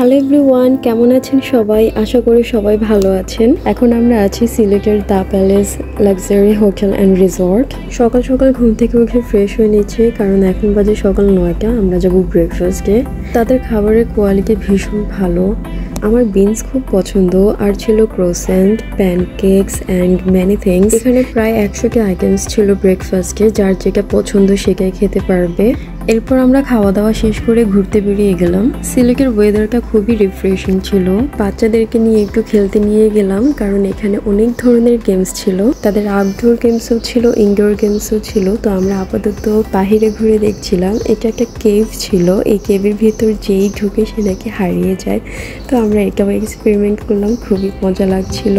Hello everyone, কেমন আছেন সবাই? আশা করি সবাই ভালো আছেন। এখন আমরা আছি সিলেটের the palace luxury hotel and resort. সকাল সকাল ঘুম থেকে উঠে ফ্রেশ হয়ে নিচ্ছি, কারণ এখন বাজে সকাল 9টা। আমরা যাবো ব্রেকফাস্টে। তাদের খাবারের কোয়ালিটি ভীষণ ভালো, আমার বিনস খুব পছন্দ। আর ছিল croissant, pancakes and many things. এখানে প্রায় 100টি আইটেমস ছিল ব্রেকফাস্টে, যার যেটা পছন্দ সেটাই খেতে পারবে। এরপর আমরা খাওয়া দাওয়া শেষ করে ঘুরতে বেরিয়ে গেলাম। সিলেটের ওয়েদারটা খুবই রিফ্রেশিং ছিল। বাচ্চাদেরকে নিয়ে একটু খেলতে নিয়ে গেলাম, কারণ এখানে অনেক ধরনের গেমস ছিল। তাদের আউটডোর গেমসও ছিল, ইনডোর গেমসও ছিল। তো আমরা আপাতত বাহিরে ঘুরে দেখছিলাম। এটা একটা কেভ ছিল, এই কেভের ভিতর যেই ঢুকে সে নাকি হারিয়ে যায়। তো আমরা এটাও এক্সপেরিমেন্ট করলাম, খুবই মজা লাগছিল।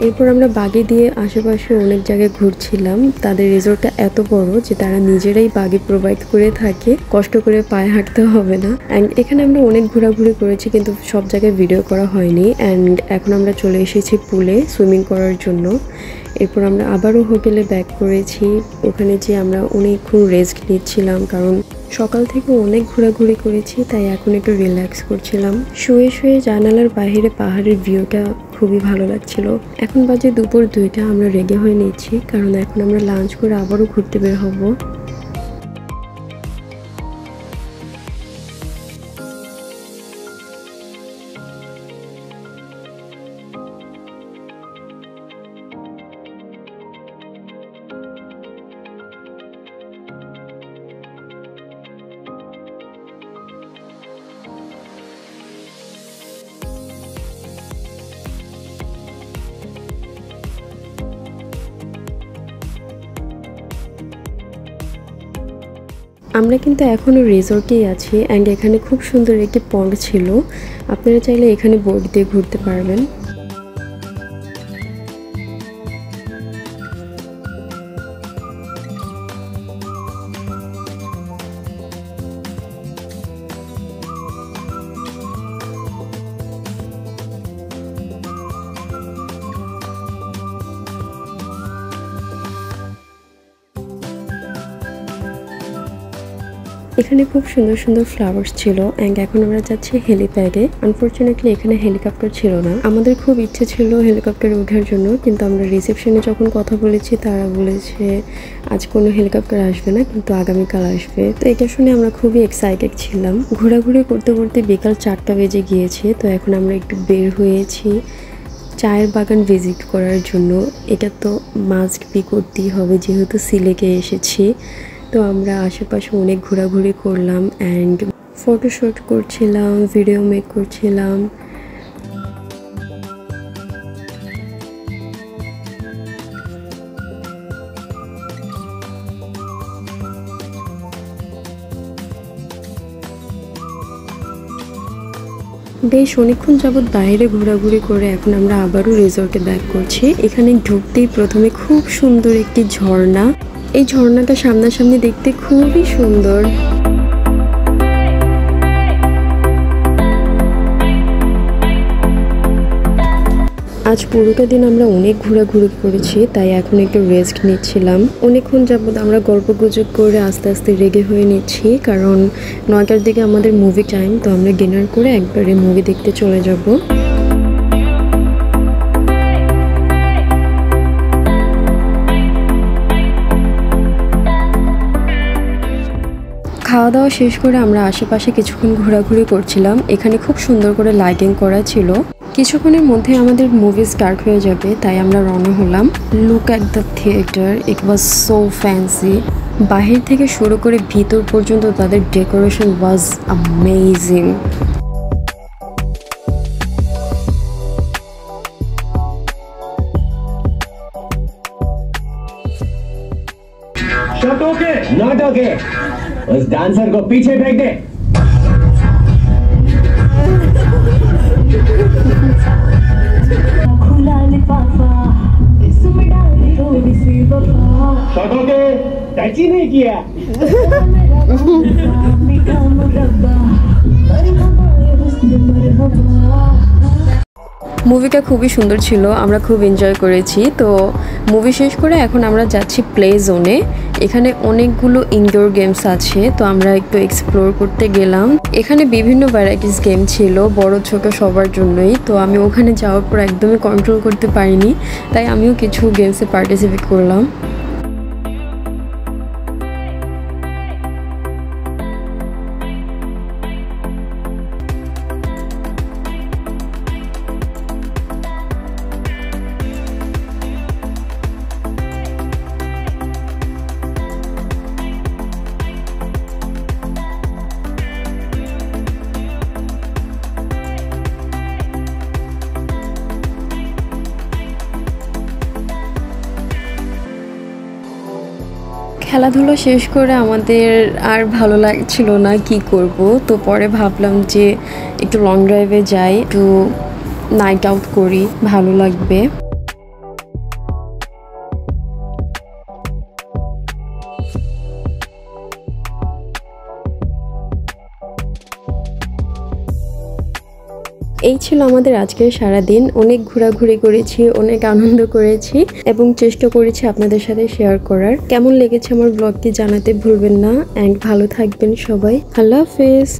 এরপর আমরা বাগি দিয়ে আশেপাশে অনেক জায়গায় ঘুরছিলাম। তাদের রিসোর্টটা এত বড় যে তারা নিজেরাই বাগি প্রোভাইড করে থাকে, কষ্ট করে পায়ে হাঁটতে হবে না। অ্যান্ড এখানে আমরা অনেক ঘোরাঘুরি করেছি, কিন্তু সব জায়গায় ভিডিও করা হয়নি। অ্যান্ড এখন আমরা চলে এসেছি পুলে সুইমিং করার জন্য। এরপর আমরা আবারও হোটেলে ব্যাক করেছি। ওখানে যে আমরা অনেকক্ষণ রেস্ট নিচ্ছিলাম, কারণ সকাল থেকে অনেক ঘোরাঘুরি করেছি, তাই এখন একটু রিল্যাক্স করছিলাম। শুয়ে শুয়ে জানালার বাইরে পাহাড়ের ভিউটা খুবই ভালো লাগছিল। এখন বাজে দুপুর 2টা। আমরা রেডি হয়ে নিচ্ছি, কারণ এখন আমরা লাঞ্চ করে আবারও ঘুরতে বের হব। আমরা কিন্তু এখনও রিসোর্টেই আছি। অ্যান্ড এখানে খুব সুন্দর একটি পন্ড ছিল, আপনারা চাইলে এখানে বোট দিয়ে ঘুরতে পারবেন। এখানে খুব সুন্দর সুন্দর ফ্লাওয়ার্স ছিল। অ্যান্ড এখন আমরা যাচ্ছি হেলিপ্যাডে। আনফরচুনেটলি এখানে হেলিকপ্টার ছিল না। আমাদের খুব ইচ্ছে ছিল হেলিকপ্টারে ওঠার জন্য, কিন্তু আমরা রিসেপশনে যখন কথা বলেছি তারা বলেছে আজ কোনো হেলিকপ্টার আসবে না, কিন্তু আগামীকাল আসবে। তো এটা শুনে আমরা খুবই এক্সাইটেড ছিলাম। ঘোরাঘুরি করতে করতে বিকাল 4টা বেজে গিয়েছে। তো এখন আমরা একটু বের হয়েছি চায়ের বাগান ভিজিট করার জন্য। এটা তো মাস্ট বি করতেই হবে, যেহেতু সিলেটে এসেছি। তো আমরা আশেপাশে অনেক ঘোরাঘুরি করলাম অ্যান্ড ফটোশ্যুট করছিলাম, ভিডিও মেক করছিলাম। বেশ অনেকক্ষণ যাবৎ বাইরে ঘোরাঘুরি করে এখন আমরা আবারও রিসর্টে ব্যাক করছি। এখানে ঢুকতেই প্রথমে খুব সুন্দর একটি ঝর্ণা। এই ঝর্ণাটা সামনাসামনি দেখতে খুবই সুন্দর। আজ পুরোটা দিন আমরা অনেক ঘোরাঘুরি করেছি, তাই এখন একটু রেস্ট নিচ্ছিলাম। অনেকক্ষণ যাবৎ আমরা গল্পগুজব করে আস্তে আস্তে রেডি হয়ে নিচ্ছি, কারণ 9টার দিকে আমাদের মুভি টাইম। তো আমরা ডিনার করে একবারে মুভি দেখতে চলে যাব। খাওয়া দাওয়া শেষ করে আমরা আশেপাশে কিছুক্ষণ ঘোরাঘুরি করছিলাম। এখানে খুব সুন্দর করে লাইটিং করা ছিল। কিছুক্ষণের মধ্যে আমাদের মুভি স্টার্ট হয়ে যাবে, তাই আমরা রওনা হলাম। Look at the theatre, it was so fancy. বাহির থেকে শুরু করে ভিতর পর্যন্ত তাদের ডেকোরেশন ওয়াজ অ্যামেজিং। उस डांसर को पीछे फेंक दे। खुला लिफाफा इसमें डाल दे थोड़ी सी वफा। शॉटों के टच ही नहीं किया। মুভিটা খুবই সুন্দর ছিল, আমরা খুব এনজয় করেছি। তো মুভি শেষ করে এখন আমরা যাচ্ছি প্লে জোনে। এখানে অনেকগুলো ইনডোর গেমস আছে, তো আমরা একটু এক্সপ্লোর করতে গেলাম। এখানে বিভিন্ন ভ্যারাইটিস গেম ছিল, বড় ছোট সবার জন্যই। তো আমি ওখানে যাওয়ার পর একদমই কন্ট্রোল করতে পারিনি, তাই আমিও কিছু গেমসে পার্টিসিপেট করলাম। খেলাধুলা শেষ করে আমাদের আর ভালো লাগছিল না, কি করব। তো পরে ভাবলাম যে একটু লং ড্রাইভে যাই, একটু নাইট আউট করি, ভালো লাগবে। এই ছিল আমাদের আজকের সারাদিন। অনেক ঘোরাঘুরি করেছি, অনেক আনন্দ করেছি এবং চেষ্টা করেছি আপনাদের সাথে শেয়ার করার। কেমন লেগেছে আমার ব্লগটি জানাতে ভুলবেন না। অ্যান্ড ভালো থাকবেন সবাই। আল্লাহ হাফেজ।